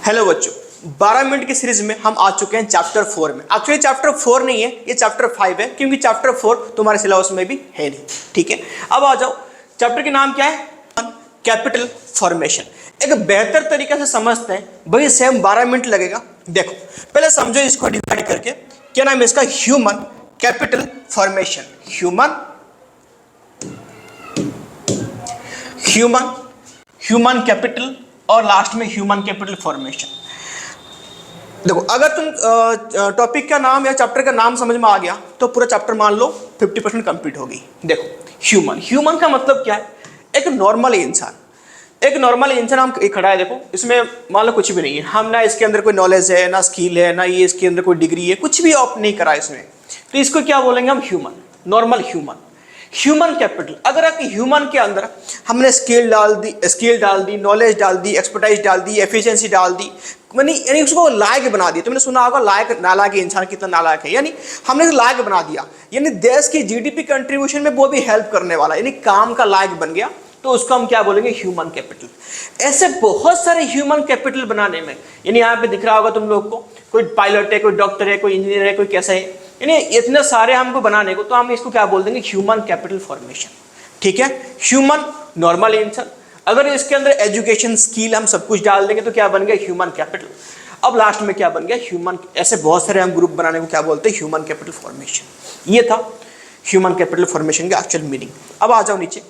Hello बच्चों, 12 minute की series में हम आ चुके हैं चैप्टर 4 में। एक्चुअली चैप्टर 4 नहीं है, ये चैप्टर 5 है, क्योंकि चैप्टर 4 तुम्हारे सिलेबस में भी है नहीं। ठीक है, अब आ जाओ, चैप्टर के नाम क्या है? Capital formation. एक बेहतर तरीके से समझते हैं, वही सेम 12 मिनट लगेगा। देखो पहले समझो इसको डिवाइड करके, क्या नाम है इसका? Human capital formation. Human capital और लास्ट में ह्यूमन कैपिटल फॉर्मेशन। देखो अगर तुम टॉपिक का नाम या चैप्टर का नाम समझ में आ गया तो पूरा चैप्टर मान लो 50% कंप्लीट होगी। देखो ह्यूमन का मतलब क्या है? एक नॉर्मल इंसान हम खड़ा है। देखो इसमें मान लो कुछ भी नहीं है, हम ना इसके अंदर कोई नॉलेज है, ना स्किल है, ना ये इसके अंदर कोई डिग्री है, कुछ भी ऑप्ट नहीं करा इसमें, तो इसको क्या बोलेंगे हम? Human, normal human capital. अगर एक ह्यूमन के अंदर हमने स्किल डाल दी, नॉलेज डाल दी, एक्सपर्टाइज डाल दी, एफिशिएंसी डाल दी, यानी उसको लायक बना दिया। तुमने सुना होगा लायक नालायक इंसान कितना नालायक है, यानी हमने लायक बना दिया, यानी देश की जीडीपी कंट्रीब्यूशन में वो भी हेल्प करने वाला, यानी काम का लायक बन गया, तो उसको हम क्या बोलेंगे? Human capital. ऐसे बहुत सारे ह्यूमन कैपिटल बनाने में, यानी यहाँ पे दिख रहा होगा तुम लोग को, कोई पायलट है, कोई डॉक्टर है, कोई इंजीनियर है, कोई कैसा है, यानी इतने सारे हमको बनाने को, तो हम इसको क्या बोल देंगे? Human capital formation. ठीक है, ह्यूमन नॉर्मल इंसान, अगर इसके अंदर एजुकेशन स्किल हम सब कुछ डाल देंगे तो क्या बन गया? Human capital. अब लास्ट में क्या बन गया? ह्यूमन। ऐसे बहुत सारे हम ग्रुप बनाने को क्या बोलते हैं? Human capital formation. ये था ह्यूमन कैपिटल फॉर्मेशन का एक्चुअल मीनिंग। अब आ जाओ नीचे,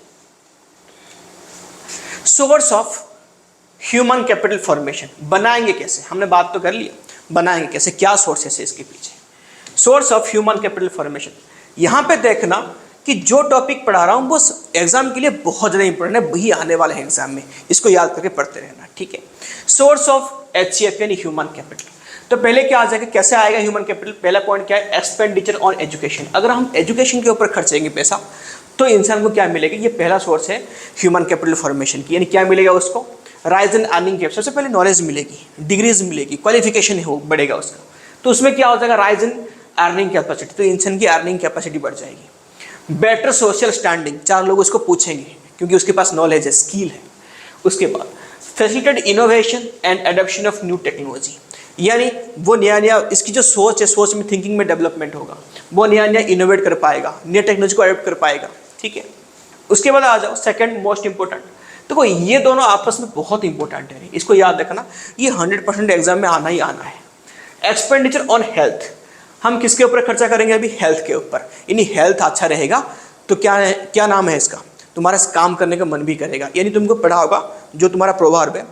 source of human capital formation. बनाएंगे कैसे? हमने बात तो कर लिया, बनाएंगे कैसे, क्या सोर्सेस है इसके पीछे। Source of human capital formation, यहां पे देखना कि जो टॉपिक पढ़ा रहा हूं वो एग्जाम के लिए बहुत ज्यादा इंपॉर्टेंट है, वही आने वाले हैं एग्जाम में, इसको याद करके पढ़ते रहना। ठीक है, सोर्स ऑफ HCF यानी ह्यूमन कैपिटल। तो पहले क्या आ जाएगा, कैसे आएगा ह्यूमन कैपिटल? पहला पॉइंट क्या है? Expenditure on education. अगर हम एजुकेशन के ऊपर खर्चेंगे पैसा तो इंसान को क्या मिलेगा? ये पहला सोर्स है ह्यूमन कैपिटल फॉर्मेशन की, यानी क्या मिलेगा उसको? Rise in earning capacity. सबसे पहले नॉलेज मिलेगी, डिग्रीज मिलेगी, क्वालिफिकेशन हो बढ़ेगा उसका, तो उसमें क्या हो जाएगा? राइज इन अर्निंग कैपेसिटी, तो इंसान की अर्निंग कैपेसिटी बढ़ जाएगी। बेटर सोशल स्टैंडिंग, 4 लोग उसको पूछेंगे क्योंकि उसके पास नॉलेज है, स्किल है। उसके बाद facilitate innovation and adoption of new technology, यानी वो नया इसकी जो सोच है, सोच में, थिंकिंग में डेवलपमेंट होगा, वो नया इनोवेट कर पाएगा, नया टेक्नोलॉजी को एडॉप्ट कर पाएगा। ठीक है, उसके बाद आ जाओ सेकंड मोस्ट इंपॉर्टेंट। देखो ये दोनों आपस में बहुत इंपॉर्टेंट है, इसको याद रखना, ये 100% एग्जाम में आना ही आना है। एक्सपेंडिचर ऑन हेल्थ, हम किसके ऊपर खर्चा करेंगे? अभी हेल्थ के ऊपर, यानी हेल्थ अच्छा रहेगा तो क्या नाम है इसका? तुम्हारा काम करने का मन भी करेगा, यानी तुमको पढ़ा होगा जो तुम्हारा प्रोवर्ब है,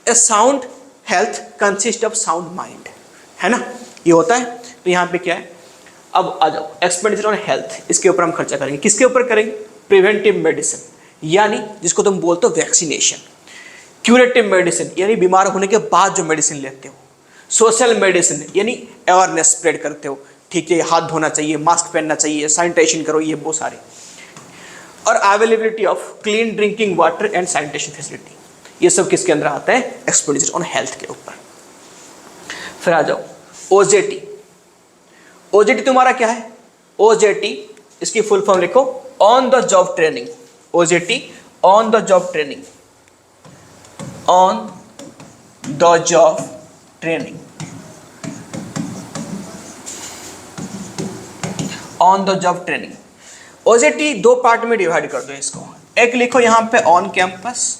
a sound health consist of sound mind, है ना, ये होता है। तो यहाँ पे क्या है? अब आ जाओ, एक्सपेंडिचर ऑन हेल्थ, इसके ऊपर हम खर्चा करेंगे। किसके ऊपर करेंगे? प्रिवेंटिव मेडिसिन, यानी जिसको तुम बोलते हो वैक्सीनेशन। क्यूरेटिव मेडिसिन, यानी बीमार होने के बाद जो मेडिसिन लेते हो। सोशल मेडिसिन, यानी अवेयरनेस स्प्रेड करते हो। ठीक है, हाथ धोना चाहिए, मास्क पहनना चाहिए, सैनिटेशन करो, ये बहुत सारे। और availability of clean drinking water and sanitation facility, ये सब किसके अंदर आता है? एक्सपेंडिचर ऑन हेल्थ के ऊपर। फिर आ जाओ OJT। OJT तुम्हारा क्या है? OJT इसकी फुल फॉर्म लिखो, on the job training. OJT on the job training, on the job training, on the job training. OJT 2 part में डिवाइड कर दो इसको, एक लिखो यहाँ पे ऑन कैंपस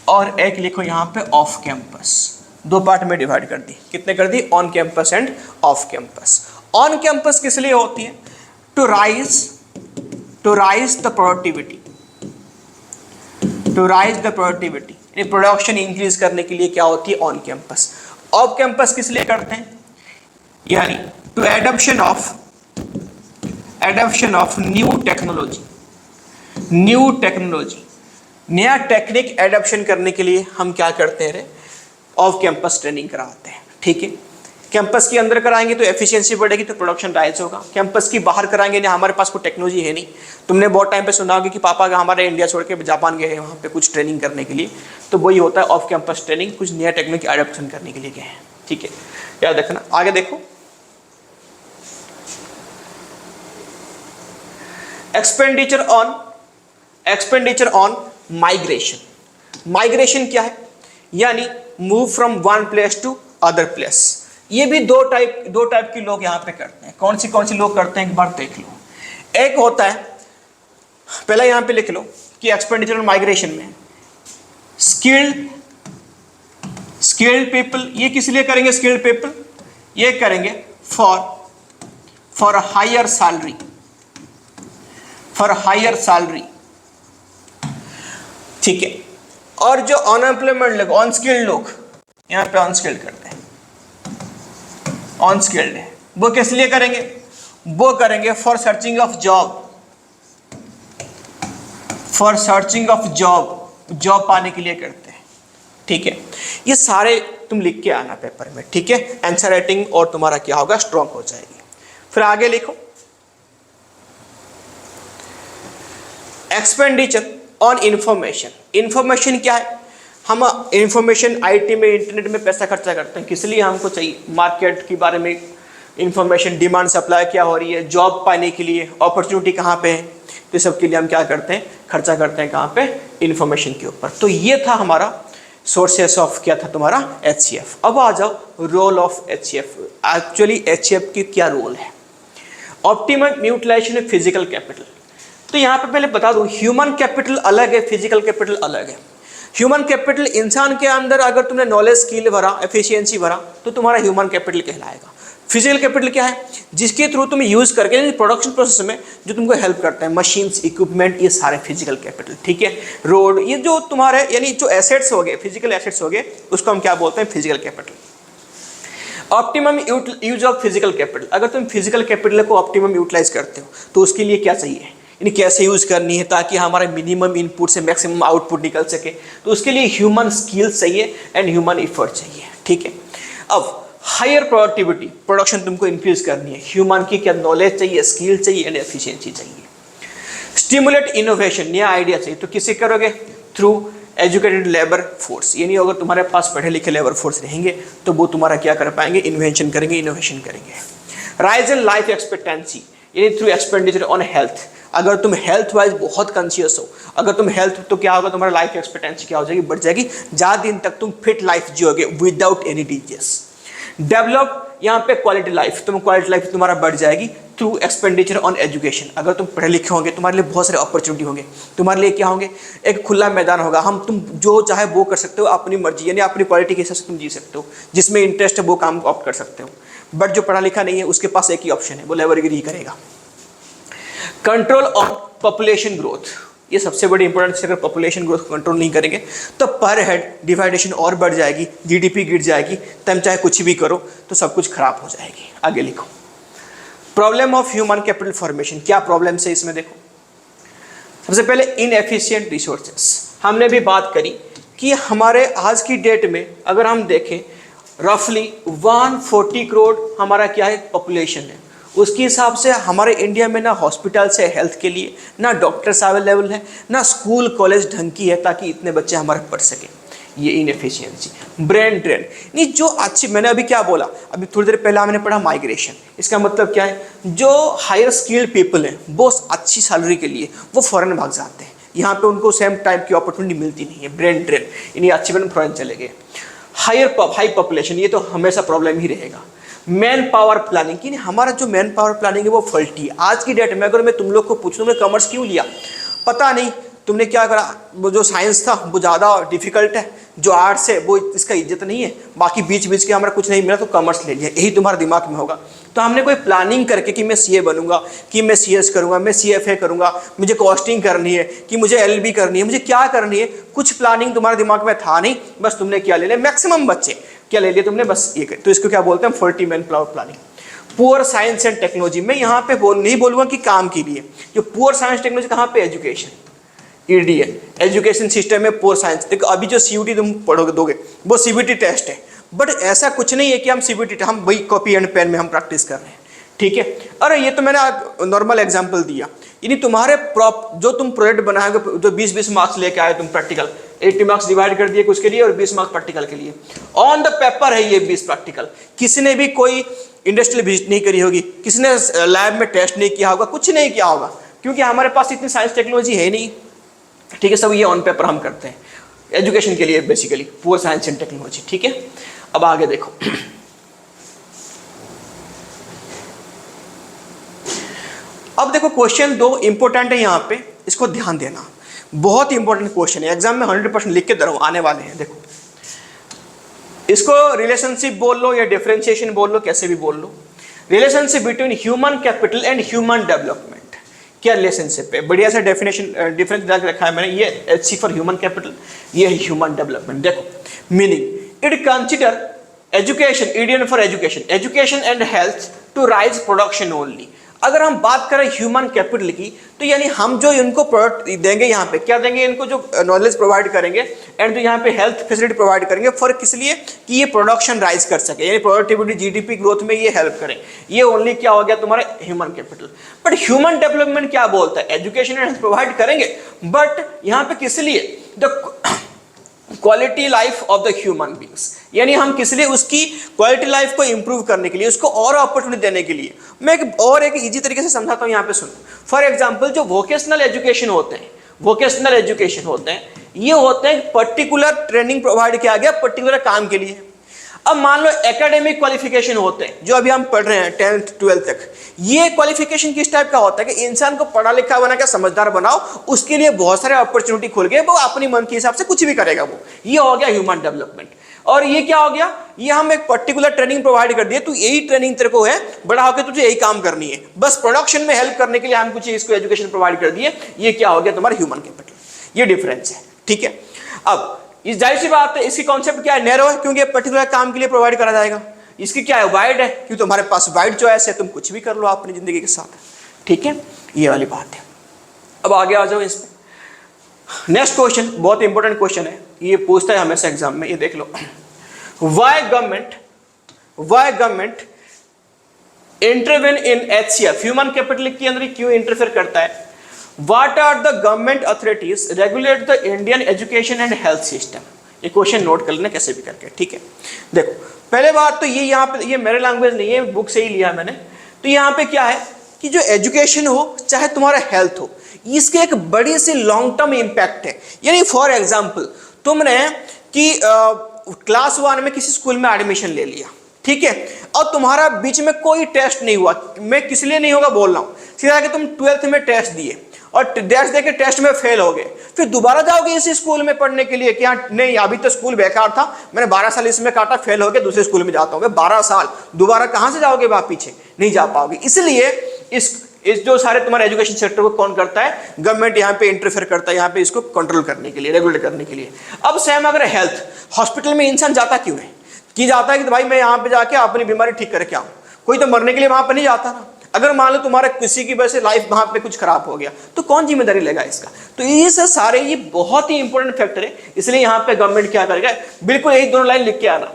और एक लिखो यहाँ पे ऑफ कैंपस। 2 पार्ट में डिवाइड कर दी। कितने कर दी? On campus and off campus. On campus किस लिए होती है? टू राइज द प्रोडक्टिविटी, यानी प्रोडक्शन इंक्रीज करने के लिए क्या होती है? On campus. ऑफ कैंपस किस लिए करते हैं? यानी to adoption of new technology, नया टेक्निक एडॉप्शन करने के लिए हम क्या करते हैं? ऑफ कैंपस ट्रेनिंग कराते हैं। ठीक है, कैंपस के अंदर कराएंगे तो एफिशिएंसी बढ़ेगी, तो प्रोडक्शन राइज होगा। कैंपस की बाहर कराएंगे ना, हमारे पास कोई टेक्नोलॉजी है नहीं। तुमने बहुत टाइम पे सुना होगा कि पापा का हमारे इंडिया छोड़ के जापान गए हैं वहाँ पे कुछ ट्रेनिंग करने के लिए, तो वही होता है ऑफ कैंपस ट्रेनिंग, कुछ नया टेक्नोलॉजी एडॉप्शन करने के लिए गए हैं। ठीक है, याद रखना। आगे देखो, एक्सपेंडिचर ऑन माइग्रेशन। माइग्रेशन क्या है? यानी move from one place to other place. ये भी दो टाइप के लोग यहाँ पे करते हैं। कौन सी लोग करते हैं एक बार देख लो। एक होता है, पहला यहाँ पे लिख लो कि एक्सपेंडिचर ऑन माइग्रेशन में स्किल्ड पीपल, ये किस लिए करेंगे स्किल्ड पीपल, ये करेंगे फॉर हायर सैलरी, ठीक है। और जो अनएम्प्लॉयमेंट लोग, अनस्किल्ड लोग, यहाँ पे अनस्किल्ड करते हैं, अनस्किल्ड है, वो किस लिए करेंगे, वो करेंगे फॉर सर्चिंग ऑफ जॉब पाने के लिए करते हैं, ठीक है। ये सारे तुम लिख के आना पेपर में, ठीक है। आंसर राइटिंग और तुम्हारा क्या होगा, स्ट्रॉन्ग हो जाएगी। फिर आगे लिखो, एक्सपेंडिचर ऑन इंफॉर्मेशन क्या है, हम इंफॉर्मेशन आईटी में, इंटरनेट में पैसा खर्चा करते हैं, किस लिए हमको चाहिए, मार्केट के बारे में इंफॉर्मेशन, डिमांड सप्लाई क्या हो रही है, जॉब पाने के लिए, अपॉर्चुनिटी कहाँ पे है, तो सब के लिए हम क्या करते हैं, खर्चा करते हैं कहाँ पे, इंफॉर्मेशन के ऊपर। तो ये था हमारा सोर्सेस ऑफ क्या था तुम्हारा, HCF। अब आ जाओ role of HCF। Actually HCF की क्या रोल है, optimum utilisation of physical capital. तो यहाँ पे पहले बता दूं, ह्यूमन कैपिटल अलग है, फिजिकल कैपिटल अलग है। ह्यूमन कैपिटल, इंसान के अंदर अगर तुमने नॉलेज, स्किल भरा, एफिशिएंसी भरा, तो तुम्हारा ह्यूमन कैपिटल कहलाएगा। फिजिकल कैपिटल क्या है, जिसके थ्रू तुम यूज करके प्रोडक्शन प्रोसेस में जो तुमको हेल्प करता है, मशीन्स, इक्विपमेंट, ये सारे फिजिकल कैपिटल, ठीक है। रोड, ये जो तुम्हारे यानी जो एसेट्स हो गए, फिजिकल एसेट्स हो गए, उसको हम क्या बोलते हैं, physical capital. Optimum use of physical capital, अगर तुम फिजिकल कैपिटल को ऑप्टिमम यूटिलाइज करते हो तो उसके लिए क्या चाहिए, यानी कैसे यूज करनी है ताकि हमारा मिनिमम इनपुट से मैक्सिमम आउटपुट निकल सके, तो उसके लिए ह्यूमन स्किल्स चाहिए एंड ह्यूमन एफर्ट चाहिए, ठीक है। अब हायर प्रोडक्टिविटी, प्रोडक्शन तुमको इंक्रीज करनी है, ह्यूमन की क्या नॉलेज चाहिए, स्किल चाहिए एंड एफिशिएंसी चाहिए। स्टिमुलेट इनोवेशन, नया आइडिया चाहिए, तो किसे करोगे, थ्रू एजुकेटेड लेबर फोर्स, यानी अगर तुम्हारे पास पढ़े लिखे लेबर फोर्स रहेंगे तो वो तुम्हारा क्या कर पाएंगे, इन्वेंशन करेंगे, इनोवेशन करेंगे। राइज इन लाइफ एक्सपेक्टेंसी, यानी थ्रू एक्सपेंडिचर ऑन हेल्थ, अगर तुम हेल्थ वाइज बहुत कॉन्शियस हो, अगर तुम हेल्थ, तो क्या होगा, तुम्हारा लाइफ एक्सपेक्टेंसी क्या हो जाएगी, बढ़ जाएगी, ज़्यादा दिन तक तुम फिट लाइफ जियोगे विदाउट एनी डिजीज। डेवलप, यहाँ पे क्वालिटी लाइफ, क्वालिटी लाइफ तुम्हारा बढ़ जाएगी थ्रू एक्सपेंडिचर ऑन एजुकेशन। अगर तुम पढ़े लिखे होंगे, तुम्हारे लिए बहुत सारे अपॉर्चुनिटी होंगे, तुम्हारे लिए क्या होंगे, एक खुला मैदान होगा, तुम जो चाहे वो कर सकते हो, अपनी मर्जी, यानी अपनी क्वालिटी के हिसाब से तुम जी सकते हो, जिसमें इंटरेस्ट है वो काम ऑप्ट कर सकते हो। बट जो पढ़ा लिखा नहीं है उसके पास एक ही ऑप्शन है, वो लेबरगिरी करेगा। कंट्रोल ऑन पॉपुलेशन ग्रोथ, ये सबसे बड़ी इंपॉर्टेंट है। अगर पॉपुलेशन ग्रोथ कंट्रोल नहीं करेंगे तो पर हेड डिवाइडेशन और बढ़ जाएगी, जीडीपी गिर जाएगी, तुम चाहे कुछ भी करो तो सब कुछ खराब हो जाएगी। आगे लिखो, problem of human capital formation, क्या प्रॉब्लम है इसमें, देखो सबसे पहले इनएफिशिएंट रिसोर्सेस। हमने भी बात करी कि हमारे आज की डेट में अगर हम देखें, रफली 140 करोड़ हमारा क्या है, पॉपुलेशन है। उसके हिसाब से हमारे इंडिया में ना हॉस्पिटल्स है हेल्थ के लिए, ना डॉक्टर्स अवेलेबल है, ना स्कूल कॉलेज ढंग की है ताकि इतने बच्चे हमारे पढ़ सकें। ये इनएफिशिएंसी, ब्रेन ड्रेन, नहीं जो अच्छी, मैंने अभी क्या बोला, अभी थोड़ी देर पहले हमने पढ़ा माइग्रेशन। इसका मतलब क्या है, जो हायर स्किल्ड पीपल हैं वो अच्छी सैलरी के लिए वो फॉरेन भाग जाते हैं, यहाँ पे उनको सेम टाइप की अपॉर्चुनिटी मिलती नहीं है। ब्रेन ड्रेन, यानी अच्छे बन फॉरेन चले गए। हाई पॉपुलेशन, ये तो हमेशा प्रॉब्लम ही रहेगा। मैन पावर प्लानिंग, कि हमारा जो मैन पावर प्लानिंग है वो फल्टी है आज की डेट में। अगर मैं तुम लोग को पूछूं तुमने कॉमर्स क्यों लिया, पता नहीं तुमने क्या करा, वो जो साइंस था वो ज़्यादा डिफिकल्ट है, जो आर्ट्स है वो इसका इज्जत नहीं है, बाकी बीच बीच के हमारा कुछ नहीं मिला तो कॉमर्स ले लिया, यही तुम्हारे दिमाग में होगा। तो हमने कोई प्लानिंग करके कि मैं सीए बनूंगा, कि मैं सीएस करूंगा, मैं सीएफए करूंगा, मुझे कॉस्टिंग करनी है, कि मुझे एलबी करनी है, मुझे क्या करनी है, कुछ प्लानिंग तुम्हारे दिमाग में था नहीं, बस तुमने क्या ले लिया, मैक्सिमम बच्चे क्या ले लिया तुमने, बस ये। तो इसको क्या बोलते हैं, 40 man power planning. Poor science and technology, मैं यहाँ पे नहीं बोलूँगा कि काम के लिए, जो पुअर साइंस टेक्नोलॉजी कहाँ पे, एजुकेशन, ईडीए एजुकेशन सिस्टम में पुअर साइंस। देखो अभी जो सीयूटी तुम पढ़ोगे दोगे वो सीबीटी टेस्ट है, बट ऐसा कुछ नहीं है कि हम सीबीटी, हम वही कॉपी एंड पेन में हम प्रैक्टिस कर रहे हैं, ठीक है। अरे ये तो मैंने नॉर्मल एग्जांपल दिया, यानी तुम्हारे जो तुम प्रोजेक्ट बनाओगे, जो 20-20 मार्क्स लेके आए तुम प्रैक्टिकल, 80 मार्क्स डिवाइड कर दिए उसके लिए और 20 मार्क्स प्रैक्टिकल के लिए, ऑन द पेपर है ये 20 प्रैक्टिकल। किसी ने भी कोई इंडस्ट्रियल विजिट नहीं करी होगी, किसी ने लैब में टेस्ट नहीं किया होगा, कुछ नहीं किया होगा, क्योंकि हमारे पास इतनी साइंस टेक्नोलॉजी है नहीं, ठीक है। सब ये ऑन पेपर हम करते हैं। एजुकेशन के लिए basically, poor science and technology. ठीक है, अब आगे देखो। अब देखो क्वेश्चन 2 इंपॉर्टेंट है यहाँ पे, इसको ध्यान देना, बहुत इंपॉर्टेंट क्वेश्चन है, एग्जाम में 100% लिख के दे रहा हूं, आने वाले हैं। देखो इसको रिलेशनशिप बोल लो या डिफरेंशिएशन बोल लो, कैसे भी बोल लो। Relationship between human capital and human development, क्या रिलेशनशिप है, बढ़िया सा डेफिनेशन डिफरेंस रखा है मैंने। ये HC फॉर ह्यूमन कैपिटल, ये है ह्यूमन डेवलपमेंट। देखो meaning, it consider education, EDN for education, education and health to raise production only. अगर हम बात करें ह्यूमन कैपिटल की, तो यानी हम जो इनको प्रोडक्ट देंगे, यहाँ पे क्या देंगे, इनको जो नॉलेज प्रोवाइड करेंगे एंड जो यहाँ पे हेल्थ फैसिलिटी प्रोवाइड करेंगे, फॉर किस लिए, कि ये प्रोडक्शन राइज कर सके, यानी प्रोडक्टिविटी GDP ग्रोथ में ये हेल्प करें। ये ओनली क्या हो गया तुम्हारा human capital. But human development क्या बोलता है, एजुकेशन एंड हेल्थ प्रोवाइड करेंगे, बट यहाँ पे किस लिए, quality life of the human beings, यानी हम किस लिए, उसकी क्वालिटी लाइफ को इंप्रूव करने के लिए, उसको और अपॉर्चुनिटी देने के लिए। मैं एक इजी तरीके से समझाता हूँ, यहाँ पे सुनो। फॉर एग्जांपल जो वोकेशनल एजुकेशन होते हैं, वोकेशनल एजुकेशन होते हैं, ये होते हैं पर्टिकुलर ट्रेनिंग प्रोवाइड किया गया पर्टिकुलर काम के लिए। अब मान लो एकेडमिक क्वालिफिकेशन होते हैं, जो अभी हम पढ़ रहे हैं 10th 12th तक, ये क्वालिफिकेशन किस टाइप का होता है कि इंसान को पढ़ा लिखा बना के समझदार बनाओ, उसके लिए बहुत सारे अपॉर्चुनिटी खुल गए, वो अपनी मन के हिसाब से कुछ भी करेगा वो। ये हो गया ह्यूमन डेवलपमेंट। और ये क्या हो गया, ये हम एक पर्टिकुलर ट्रेनिंग प्रोवाइड कर दिए, तो यही ट्रेनिंग तेरे को है, बड़ा होकर तुझे यही काम करनी है, बस प्रोडक्शन में हेल्प करने के लिए हम कुछ इसको एजुकेशन प्रोवाइड कर दिए। ये क्या हो गया तुम्हारा ह्यूमन कैपिटल, ये डिफरेंस है। ठीक है, अब इस जाहिर सी बात है, इसकी कॉन्सेप्ट क्या है, नैरो है, क्योंकि पर्टिकुलर काम के लिए प्रोवाइड करा जाएगा। इसकी क्या है, वाइड है, क्योंकि तुम्हारे पास वाइड चॉइस है, तुम कुछ भी कर लो अपनी जिंदगी के साथ। ठीक है, ये वाली बात है। अब आगे आ जाओ इसमें। नेक्स्ट क्वेश्चन बहुत इंपॉर्टेंट क्वेश्चन है, ये पूछता है हमेशा एग्जाम में, ये देख लो। Why government intervene in HCF, human capital के अंदर क्यों इंटरफेयर करता है। What are the government authorities regulate the Indian education and health system? ये क्वेश्चन नोट कर लेना कैसे भी करके। ठीक है, देखो पहले बात तो ये यहाँ पे, ये मेरे लैंग्वेज नहीं है, बुक से ही लिया मैंने। तो यहाँ पे क्या है कि जो एजुकेशन हो चाहे तुम्हारा हेल्थ हो, इसके एक बड़ी सी लॉन्ग टर्म इम्पैक्ट है। यानी फॉर एग्जाम्पल तुमने कि क्लास 1 में किसी स्कूल में एडमिशन ले लिया, ठीक है, और तुम्हारा बीच में कोई टेस्ट नहीं हुआ, मैं किस लिए नहीं होगा बोल रहा हूँ, सीधा कि तुम 12th में टेस्ट दिए और टेस्ट देके टेस्ट में फेल हो गए, फिर दोबारा जाओगे इसी स्कूल में पढ़ने के लिए कि हाँ नहीं अभी तो स्कूल बेकार था, मैंने 12 साल इसमें काटा, फेल हो गया, दूसरे स्कूल में जाता हूँ। 12 साल दोबारा कहाँ से जाओगे, आप पीछे नहीं जा पाओगे। इसलिए इस जो सारे तुम्हारे एजुकेशन सेक्टर को कौन करता है, गवर्नमेंट यहाँ पे इंटरफेयर करता है, यहाँ पे इसको कंट्रोल करने के लिए, रेगुलेट करने के लिए। अब सेम अगर हेल्थ, हॉस्पिटल में इंसान जाता क्यों है, कि जाता है कि भाई मैं यहाँ पे जाके अपनी बीमारी ठीक करके आऊँ, कोई तो मरने के लिए वहां पर नहीं जाता ना। अगर मान लो तुम्हारा किसी की वजह से लाइफ वहां पे कुछ खराब हो गया तो कौन जिम्मेदारी लेगा इसका। तो ये सारे ये बहुत ही इंपॉर्टेंट फैक्टर है, इसलिए यहाँ पे गवर्नमेंट क्या करेगा, बिल्कुल यही दोनों लाइन लिख के आना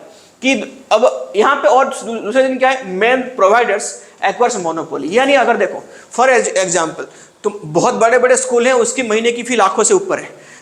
कि अब यहाँ पे और दूसरे दिन क्या है, मेन प्रोवाइडर्स एक्वायर्स मोनोपोली। यानी अगर देखो फॉर एग्जाम्पल तुम बहुत बड़े बड़े स्कूल हैं, उसकी महीने की फी लाखों से ऊपर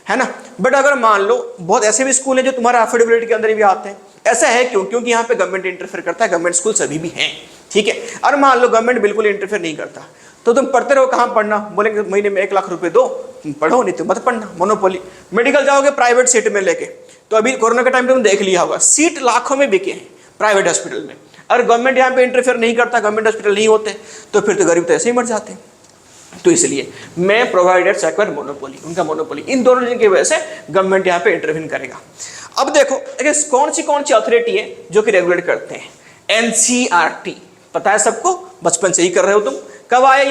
है ना, बट अगर मान लो बहुत ऐसे भी स्कूल हैं जो तुम्हारा अफोर्डेबिलिटी के अंदर भी आते हैं। ऐसा है क्यों, क्योंकि यहाँ पे गवर्नमेंट इंटरफेयर करता है, गवर्नमेंट स्कूल सभी भी हैं, ठीक है। और मान लो गवर्नमेंट बिल्कुल इंटरफेयर नहीं करता तो तुम पढ़ते रहो, कहाँ पढ़ना, बोलेंगे महीने में 1 लाख रुपए दो, तुम पढ़ो, नहीं तो मत पढ़ना, मोनोपोली। मेडिकल जाओगे प्राइवेट सीट में लेके, तो अभी कोरोना के टाइम पे तुम देख लिया होगा, सीट लाखों में बिके हैं प्राइवेट हॉस्पिटल में। अगर गवर्नमेंट यहाँ पे इंटरफेयर नहीं करता, गवर्नमेंट हॉस्पिटल नहीं होते, तो फिर तो गरीब तो ऐसे ही मर जाते हैं। तो इसलिए मैं प्रोवाइडर्स एक्वायर मोनोपोली, उनका मोनोपोली, इन दोनों रीजन की वजह से गवर्नमेंट यहाँ पे इंटरवीन करेगा। अब देखो कौन सी अथॉरिटी है जो कि रेगुलेट करते हैं, NCERT, पता है सबको, बचपन से ही कर रहे हो तुम। कब आया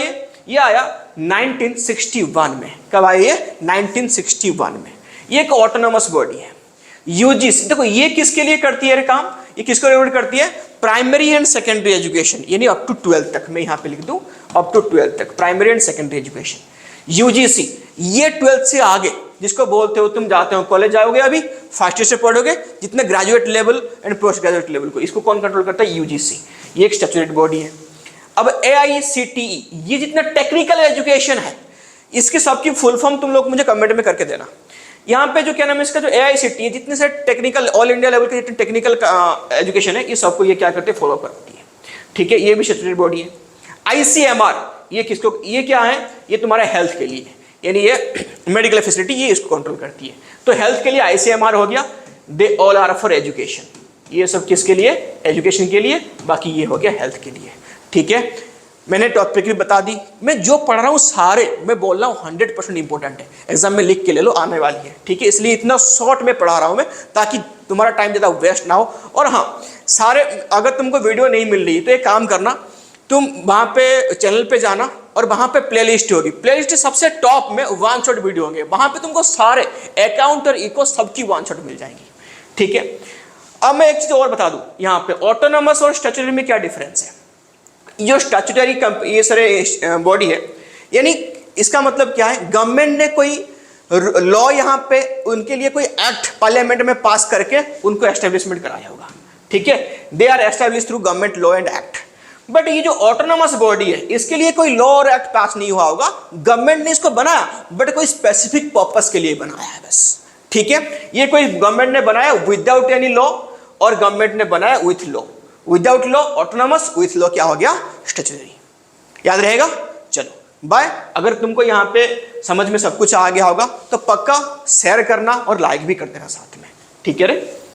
ये आया 1961 में। कब आया ये 1961 में। ये एक ऑटोनोमस बॉडी है, UGC। देखो ये किसके लिए करती है काम, ये किसको रेगुलेट करती है, प्राइमरी एंड सेकेंडरी एजुकेशन, यानी अप टू 12th तक। मैं यहाँ पे लिख दूं अप टू 12th तक primary and secondary education. UGC ये 12th से आगे जिसको बोलते हो, तुम जाते हो कॉलेज जाओगे, अभी फर्स्ट ईयर से पढ़ोगे, जितने graduate level and post graduate level को, इसको कौन कंट्रोल करता है, UGC। ये एक स्टैट्यूटरी बॉडी है। अब AICTE ये जितना टेक्निकल एजुकेशन है, इसके सबकी फुल फॉर्म तुम लोग मुझे कमेंट में करके देना। यहाँ पे जो क्या नाम है इसका, जो AICTE जितने से टेक्निकल ऑल इंडिया लेवल के जितने टेक्निकल एजुकेशन है, ये सबको ये क्या करते हैं, फॉलो करती है, ठीक है। ये भी स्टैट्यूटरी बॉडी है। ICMR ये किसको, ये क्या है, ये तुम्हारे हेल्थ के लिए, यानी ये मेडिकल फैसिलिटी ये इसको कंट्रोल करती है। तो हेल्थ के लिए ICMR हो गया, they all are for education, ये सब किसके लिए, एजुकेशन के लिए, बाकी ये हो गया हेल्थ के लिए। ठीक है, मैंने टॉपिक भी बता दी, मैं जो पढ़ रहा हूँ सारे मैं बोल रहा हूँ 100% इंपॉर्टेंट है, एग्जाम में लिख के ले लो, आने वाली है। ठीक है, इसलिए इतना शॉर्ट में पढ़ा रहा हूँ मैं, ताकि तुम्हारा टाइम ज़्यादा वेस्ट ना हो। और हाँ, सारे अगर तुमको वीडियो नहीं मिल रही तो एक काम करना, तुम वहाँ पे चैनल पे जाना और वहाँ पे प्लेलिस्ट होगी, प्लेलिस्ट सबसे टॉप में वन शॉट वीडियो होंगे, वहाँ पे तुमको सारे अकाउंट और इको सबकी वन शॉट मिल जाएंगी। ठीक है, अब मैं एक चीज़ और बता दूँ, यहाँ पे ऑटोनोमस और स्टैट्यूटरी में क्या डिफरेंस है। जो स्टैट्यूटरी ये सारे बॉडी है, यानी इसका मतलब क्या है, गवर्नमेंट ने कोई लॉ यहाँ पे उनके लिए कोई एक्ट पार्लियामेंट में पास करके उनको एस्टेब्लिशमेंट कराया होगा। ठीक है, they are establish through government law and act. But ये जो ऑटोनोमस बॉडी है, इसके लिए कोई लॉ और एक्ट पास नहीं हुआ होगा, गवर्नमेंट ने इसको बनाया बट कोई स्पेसिफिक पर्पस के लिए बनाया है बस। ठीक है, ये कोई गवर्नमेंट ने बनाया विदाउट एनी लॉ और गवर्नमेंट ने बनाया with law. Without law autonomous, with law क्या हो गया, स्टैट्यूटरी। याद रहेगा। चलो बाय। अगर तुमको यहाँ पे समझ में सब कुछ आ गया होगा तो पक्का शेयर करना और लाइक भी कर देना साथ में। ठीक है रे।